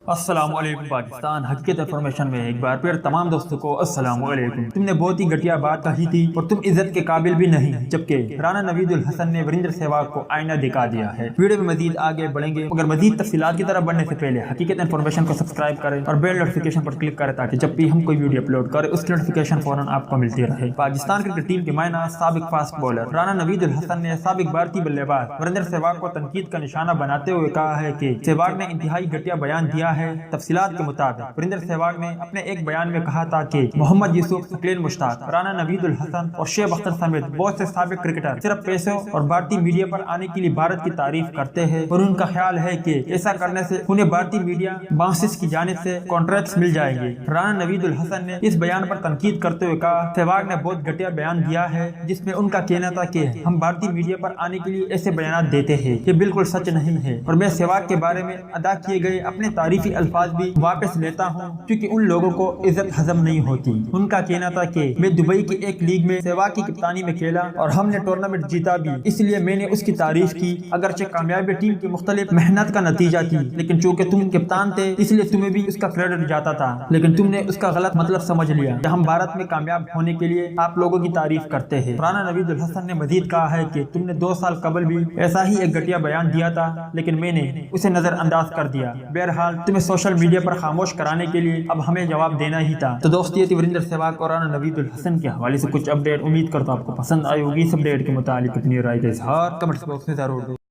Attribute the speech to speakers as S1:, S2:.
S1: السلام علیکم پاکستان حقیقت انفارمیشن میں ایک بار پھر تمام دوستوں کو السلام علیکم۔ تم نے بہت ہی گھٹیا بات کہی تھی اور تم عزت کے قابل بھی نہیں، جبکہ رانا نوید الحسن نے وریندر سہواگ کو آئینہ دکھا دیا ہے۔ ویڈیو میں مزید آگے بڑھیں گے، مگر مزید تفصیلات کی طرف بڑھنے سے پہلے حقیقت انفارمیشن کو سبسکرائب کریں اور بیل نوٹیفیکیشن پر کلک کریں تاکہ جب بھی ہم کوئی ویڈیو اپلوڈ کریں اس کی نوٹیفیکیشن فوراً آپ کو ملتی رہے۔ پاکستان کرکٹ ٹیم کے مائنہ سابق فاسٹ بولر رانا نوید الحسن نے سابق بھارتی بلے باز وریندر سہواگ کو تنقید کا نشانہ بناتے ہوئے کہا ہے کہ سہواگ نے انتہائی گھٹیا بیان دیا ہے۔ تفصیلات کے مطابق وریندر سہواگ نے اپنے ایک بیان میں کہا تھا کہ محمد یوسف، ثقلین مشتاق، رانا نوید الحسن اور شعیب اختر سمیت بہت سے سابق کرکٹر صرف پیسوں اور بھارتی میڈیا پر آنے کے لیے بھارت کی تعریف کرتے ہیں اور ان کا خیال ہے کہ ایسا کرنے سے انہیں بھارتی میڈیا باسز کی جانب سے کانٹریکٹس مل جائیں گے۔ رانا نوید الحسن نے اس بیان پر تنقید کرتے ہوئے کہا سہواگ نے بہت گھٹیا بیان دیا ہے، جس میں ان کا کہنا تھا کہ ہم بھارتی میڈیا پر آنے کے لیے ایسے بیانات دیتے ہیں، یہ بالکل سچ نہیں ہے اور میں سہواگ کے بارے میں ادا کیے گئے اپنے تعریفی الفاظ بھی واپس لیتا ہوں کیونکہ ان لوگوں کو عزت ہضم نہیں ہوتی۔ ان کا کہنا تھا کہ میں دبئی کی ایک لیگ میں سہواگ کی کپتانی میں کھیلا اور ہم نے ٹورنامنٹ جیتا بھی، اس لیے میں نے اس کی تعریف کی، اگرچہ کامیابی ٹیم کی مختلف محنت کا نتیجہ تھی، لیکن چونکہ تم کپتان تھے اس لیے تمہیں بھی اس کا کریڈٹ جاتا تھا، لیکن تم نے اس کا غلط مطلب سمجھ لیا کہ ہم بھارت میں کامیاب ہونے کے لیے آپ لوگوں کی تعریف کرتے ہیں۔ رانا نوید الحسن نے مزید کہا ہے کہ تم نے 2 سال قبل بھی ایسا ہی ایک گھٹیا بیان دیا تھا، لیکن میں نے اسے نظر انداز کر دیا۔ بہرحال تمہیں سوشل میڈیا پر خاموش کرانے کے لیے اب ہمیں جواب دینا ہی تھا۔ تو دوست یہ تھی وریندر سہواگ اور رانا نوید الحسن کے حوالے سے کچھ اپڈیٹ، امید کرتا ہوں آپ کو پسند آئی ہوگی۔ اس اپڈیٹ کے متعلق اپنی رائے کا اظہار کمنٹ باکس میں ضرور دیں۔